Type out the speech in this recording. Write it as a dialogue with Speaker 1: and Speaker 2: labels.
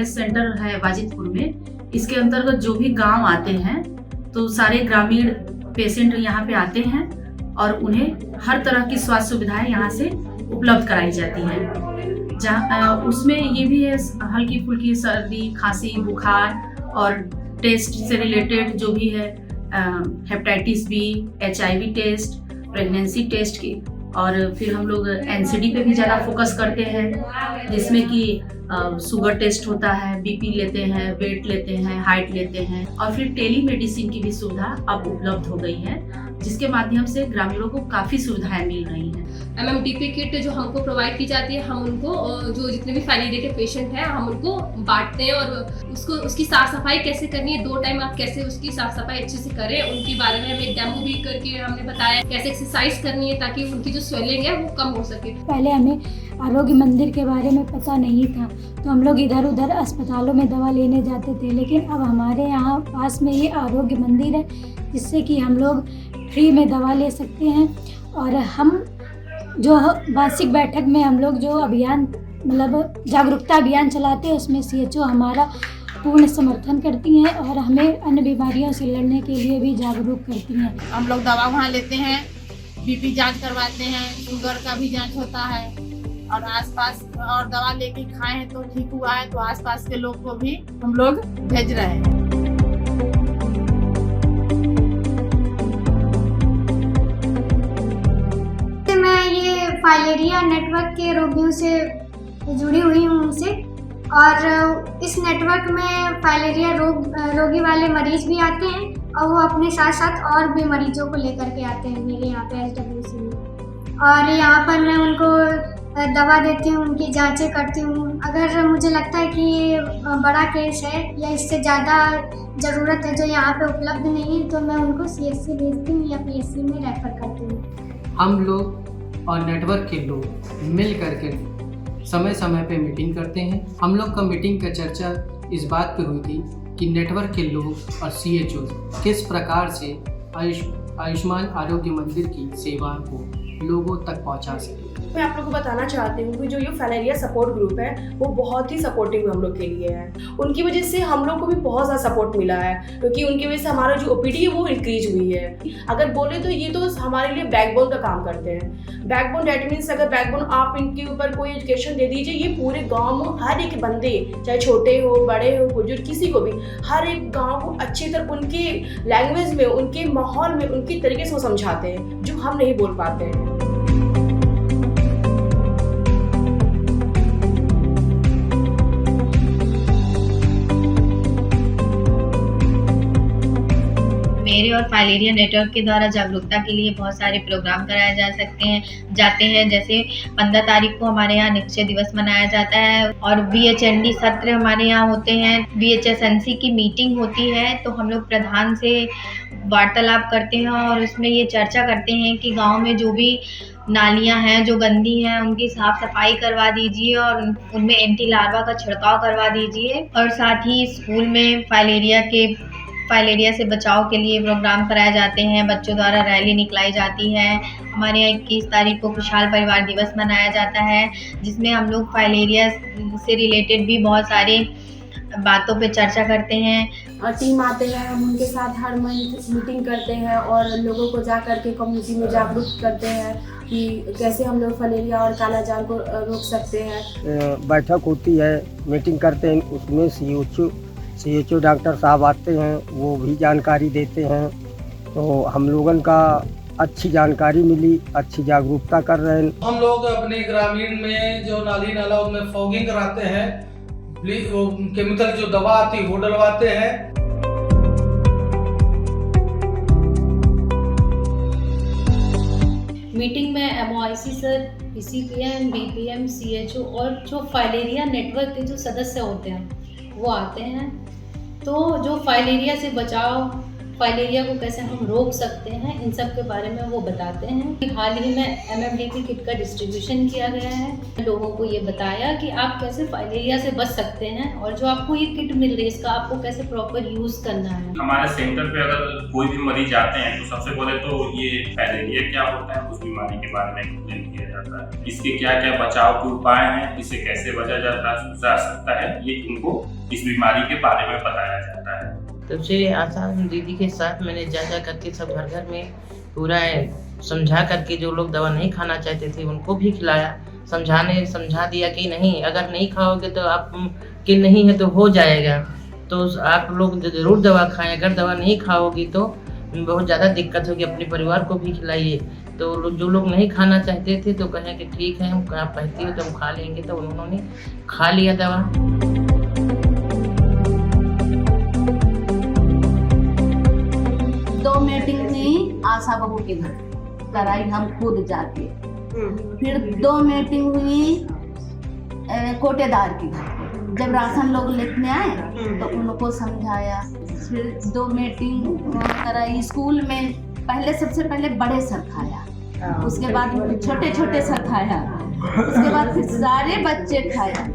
Speaker 1: Health centre है वाजिदपुर में, इसके अंतर्गत जो भी गांव आते हैं तो सारे ग्रामीण पेशेंट यहाँ पे आते हैं और उन्हें हर तरह की स्वास्थ्य सुविधाएं यहाँ से उपलब्ध कराई जाती हैं। जहाँ उसमें ये भी है हल्की फुल्की सर्दी खांसी बुखार और टेस्ट से रिलेटेड जो भी है hepatitis B, HIV test, pregnancy test की, और फिर हम लोग NCD पे भी ज़्यादा फोकस करते हैं जिसमें कि शुगर टेस्ट होता है, BP लेते हैं, वेट लेते हैं, हाइट लेते हैं, और फिर टेली मेडिसिन की भी सुविधा अब उपलब्ध हो गई है जिसके माध्यम से ग्रामीणों को काफ़ी सुविधाएं मिल रही हैं।
Speaker 2: MMDP किट जो हमको प्रोवाइड की जाती है, हम उनको जो जितने भी फाइलेरिया के पेशेंट हैं हम उनको बांटते हैं और उसकी साफ सफाई कैसे करनी है, 2 टाइम आप कैसे उसकी साफ सफाई अच्छे से करें उनके बारे में हमें डेमो भी करके हमने बताया कैसे एक्सरसाइज करनी है ताकि उनकी जो स्वेलिंग है वो कम हो सके।
Speaker 3: पहले हमें आरोग्य मंदिर के बारे में पता नहीं था तो हम लोग इधर उधर अस्पतालों में दवा लेने जाते थे, लेकिन अब हमारे यहाँ पास में ये आरोग्य मंदिर है जिससे कि हम लोग फ्री में दवा ले सकते हैं। और हम जो मासिक बैठक में हम लोग जो अभियान मतलब जागरूकता अभियान चलाते हैं उसमें CHO हमारा पूर्ण समर्थन करती हैं और हमें अन्य बीमारियों से लड़ने के लिए भी जागरूक करती हैं।
Speaker 4: हम लोग दवा वहाँ लेते हैं, BP जांच करवाते हैं, शुगर का भी जांच होता है और आसपास और दवा लेके खाए हैं तो ठीक हुआ है तो आसपास के लोग को भी हम लोग भेज रहे हैं।
Speaker 5: मैं ये फाइलेरिया नेटवर्क के रोगियों से जुड़ी हुई हूँ उनसे, और इस नेटवर्क में फाइलेरिया रोगी वाले मरीज भी आते हैं और वो अपने साथ साथ और भी मरीजों को लेकर के आते हैं मेरे यहाँ पे SWC में, और यहाँ पर मैं उनको दवा देती हूँ, उनकी जांचें करती हूँ। अगर मुझे लगता है कि ये बड़ा केस है या इससे ज़्यादा ज़रूरत है जो यहाँ पे उपलब्ध नहीं है तो मैं उनको CHC भेजती हूँ या PHC में रेफ़र करती हूँ।
Speaker 6: हम लोग और नेटवर्क के लोग मिल करके समय समय पे मीटिंग करते हैं। हम लोग का मीटिंग का चर्चा इस बात पे हुई थी कि नेटवर्क के लोग और CHO किस प्रकार से आयुष्मान आरोग्य मंदिर की सेवाओं को लोगों तक पहुंचा सके।
Speaker 7: मैं आप लोगों को बताना चाहती हूँ कि जो ये फाइलेरिया सपोर्ट ग्रुप है वो बहुत ही सपोर्टिव हम लोग के लिए है। उनकी वजह से हम लोग को भी बहुत ज़्यादा सपोर्ट मिला है क्योंकि उनकी वजह से हमारा जो OPD है वो इंक्रीज हुई है। अगर बोले तो ये तो हमारे लिए बैकबोन का काम करते हैं। बैकबोन डेट मीन्स अगर बैकबोन आप इनके ऊपर कोई एजुकेशन दे दीजिए, ये पूरे गाँव में हर एक बंदे चाहे छोटे हो बड़े हो बुजुर्ग किसी को भी हर एक गाँव को अच्छी तरह उनके लैंग्वेज में उनके माहौल में उनकी तरीके से वो समझाते हैं जो हम नहीं बोल पाते हैं।
Speaker 8: मेरे और फाइलेरिया नेटवर्क के द्वारा जागरूकता के लिए बहुत सारे प्रोग्राम कराए जाते हैं। जैसे 15 तारीख को हमारे यहाँ निश्चय दिवस मनाया जाता है और BHND सत्र हमारे यहाँ होते हैं। BHSNC की मीटिंग होती है तो हम लोग प्रधान से वार्तालाप करते हैं और उसमें ये चर्चा करते हैं कि गांव में जो भी नालियां हैं जो गंदी हैं उनकी साफ सफाई करवा दीजिए और उनमें एंटी लार्वा का छिड़काव करवा दीजिए। और साथ ही स्कूल में फाइलेरिया से बचाव के लिए प्रोग्राम कराए जाते हैं। बच्चों द्वारा रैली निकलाई जाती है। हमारे यहाँ 21 तारीख को खुशहाल परिवार दिवस मनाया जाता है जिसमें हम लोग फाइलेरिया से रिलेटेड भी बहुत सारे बातों पे चर्चा करते हैं।
Speaker 9: और टीम आते हैं, हम उनके साथ हर मंथ मीटिंग करते हैं और लोगों को जा कर के कम्युनिटी में जागरूक करते हैं कि कैसे हम लोग फाइलेरिया और कालाजार को रोक सकते हैं।
Speaker 10: बैठक होती है, मीटिंग करते हैं, उसमें CHO डॉक्टर साहब आते हैं, वो भी जानकारी देते हैं। तो हम लोगन का अच्छी जानकारी मिली, अच्छी जागरूकता कर रहे हैं।
Speaker 11: हम लोग अपने ग्रामीण में जो नाली नाला उनमें फॉगिंग कराते हैं, केमिकल जो दवा आती है वो डलवाते हैं।
Speaker 12: मीटिंग में MOIC sir, PCPM, BPM, CHO और जो फाइलेरिया नेटवर्क के जो सदस्य होते हैं वो आते हैं। तो जो फाइलेरिया से बचाव फाइलेरिया को कैसे हम रोक सकते हैं, इन सब के बारे में वो बताते हैं। हाल ही में MFDP किट का डिस्ट्रीब्यूशन किया गया है। लोगों को ये बताया कि आप कैसे फाइलेरिया से बच सकते हैं और जो आपको ये किट मिल रही है इसका आपको कैसे प्रॉपर यूज करना है।
Speaker 13: हमारे सेंटर पे अगर कोई भी मरीज आते हैं तो सबसे पहले तो ये फाइलेरिया क्या होता है उस बीमारी के बारे में एक्सप्लेन किया जाता है। इसके क्या क्या बचाव के उपाय हैं, इसे कैसे बचा जा सकता है, ये उनको इस बीमारी के बारे में बताया जाता है।
Speaker 14: तब से आशा दीदी के साथ मैंने जा करके सब घर घर में पूरा समझा करके जो लोग दवा नहीं खाना चाहते थे उनको भी खिलाया, समझा दिया कि नहीं, अगर नहीं खाओगे तो आप कि नहीं है तो हो जाएगा, तो आप लोग ज़रूर दवा खाएं, अगर दवा नहीं खाओगी तो बहुत ज़्यादा दिक्कत होगी, अपने परिवार को भी खिलाइए। तो जो लोग नहीं खाना चाहते थे तो कहें कि ठीक है, हम आप कहती हो तो हम खा लेंगे, तो उन्होंने खा लिया दवा।
Speaker 15: 2 मीटिंग हुई आशा बहू के घर कराई हम खुद जाके, फिर 2 मीटिंग हुई कोटेदार के घर पे, जब राशन लोग लेने आए तो उनको समझाया। फिर 2 मीटिंग कराई स्कूल में, पहले सबसे पहले बड़े सर खाया, उसके बाद छोटे छोटे सर खाया, उसके बाद फिर सारे बच्चे खाया।